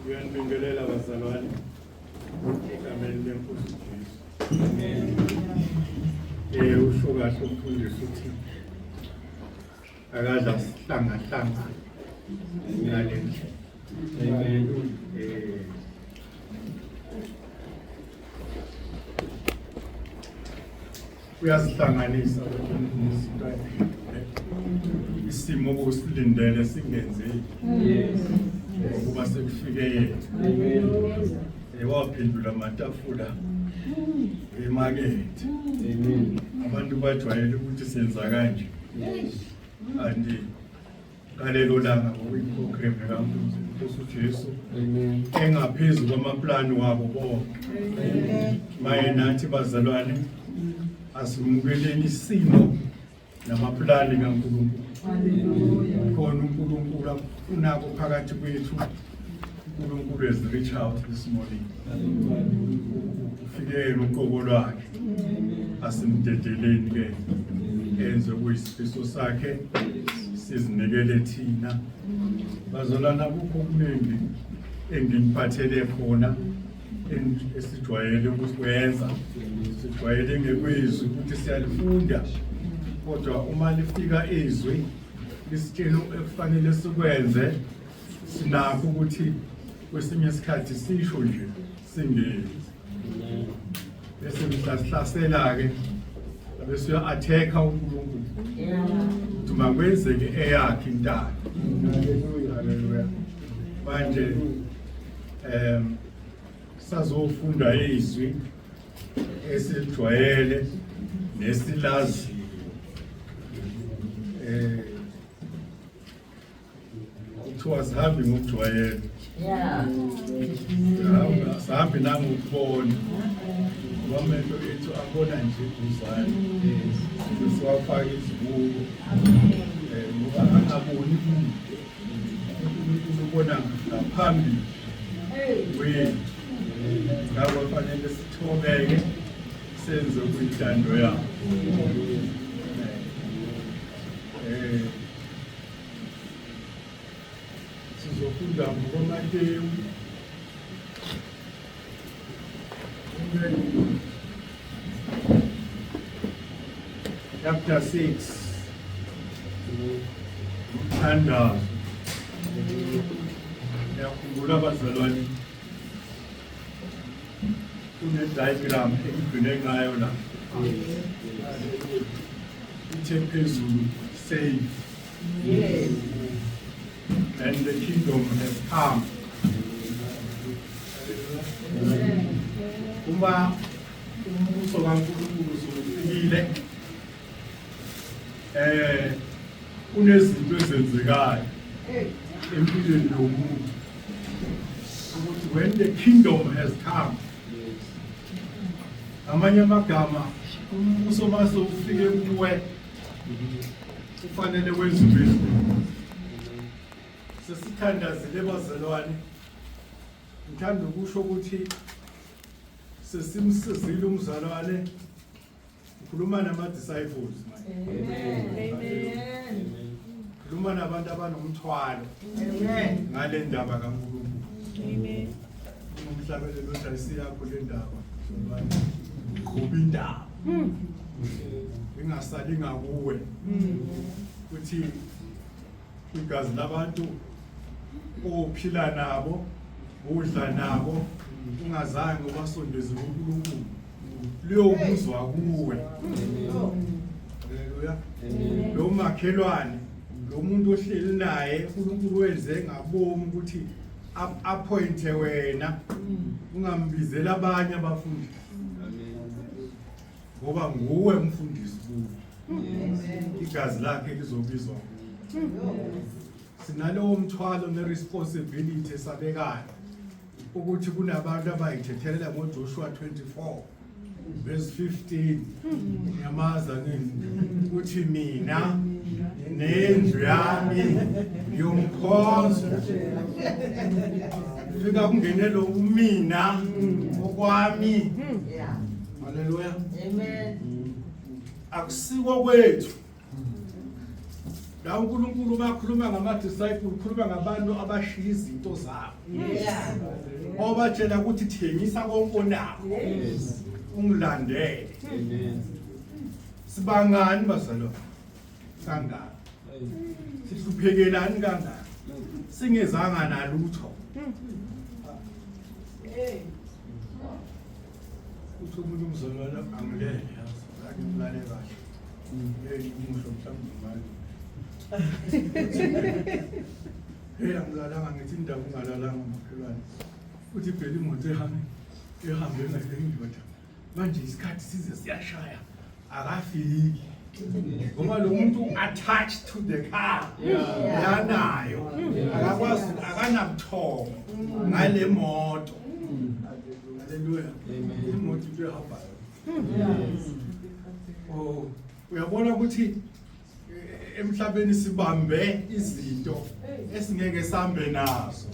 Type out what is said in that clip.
Uyanibingelela bazalwane egameni leNkosi Jesu. Usho kahle umfundisi uthi akadla sihlanga ngale ndlela. Uyasihlanganisa isimo obusilindele singenzeki. Ukuba sekufike yena waphendula amatafula emakethe. Abantu bajwayele ukuthi senza kanje, kanti ngalelo langa ngokuyiprogram kaNkosi uJesu engaphezu kwamaplani wabo bonke. Maye nathi bazalwane asimukeleni isimo namaplani kaNkulunkulu. Khona uNkulunkulu afunako phakathi kwethu. uNkulunkulu has reached out this morning. Ufikele uqobo lwakhe. Asimdedeleni ke enze kuyisifiso sakhe sizinikele thina. Bazalwana kukho okuningi engiphathele khona esijwayele ukwenza. Sijwayele ngekwezwi ukuthi siyalifunda. Kodwa uma lifika izwi lisitshela ekufanele sikwenze, sinakho ukuthi kwesinye isikhathi sisho nje singezi. Bese mhlasela ke bese uya-attack uNkulunkulu. Ukuthi makwenzeke eyakhe intando. Haleluya. Manje sazofunda izwi esijwayele nesilazi sihambi ngokujwayele. Sihambi nangokubona. Kwamento ethu abona nje uzane. Siwafaka izibuko. Ngoba angaboni umuntu ubona ngaphambili. Ngakho kufanele sithobeke senze kuyintando yakhe. Sizofunda ngoMateyu chapter 6. Uthandazo. Yakhumbula bazalwane. Kune-diagram engibhine ngayo la. Ithe phezulu save. Yes. And the kingdom has come. Uma umbuso kaNkulunkulu usufikile, kunezinto ezenzekayo empilweni yomuntu. Ukuthi when the kingdom has come, amanye amagama umbuso mase ufike kuwe kufanele wenze izinto. Sesithandazile bazalwane, ngithanda ukusho ukuthi sesimsizile umzalwane. Ukhuluma nama-disciples manje. Amen. Ukhuluma nabantu abanomthwalo ngale ndaba kaNkulunkulu. Amen. Umhlabelelo ojayisi yakho le ndaba ngoba indaba ingasali ngakuwe ukuthi igazi labantu ophila nabo, udla nabo, ungazange ubasondeze kuNkulunkulu, liyobuzwa kuwe. Haleluya. Lo makhelwane, lo muntu ohleli naye, uNkulunkulu wenze ngabomu ukuthi appointe wena, ungambizela abanye abafundi. Ngoba nguwe umfundisi kuwe. Igazi lakhe lizobizwa. sinalowo mthwalo ne-responsibility esabekayo ukuthi kunabantu abayithethelela ngoJoshua 24 verse 15 ngiyamaza ukuthi mina nendlu yami yomkhonzo fika kungenelo umina okwami. Haleluya. Amen. Akusiko kwethu la uNkulunkulu bakhuluma ngama-disciple, ukhuluma ngabantu abashiya izinto zabo obatshela ukuthi thengisa konke onakho ungilandele. Sibangani bazalwane kangaka, sihluphekelani kangaka, singezanga nalutho. Uthi umuntu umzalwane angilele yazi ngimlale kahle umusho mhlawumbe manje angilalanga ngithi indaba ungalalanga makhelwane futhi phela imoto ehambe ngale ndoda manje isikhathi size siyashaya akafiki ngoba lo muntu attached to the car yanayo akakwazi akanabuthongo ngale moto. Haleluya. Imoto into ehambayo. Oh, uyabona ukuthi emhlabeni sibambe izinto esingeke sambe nazo.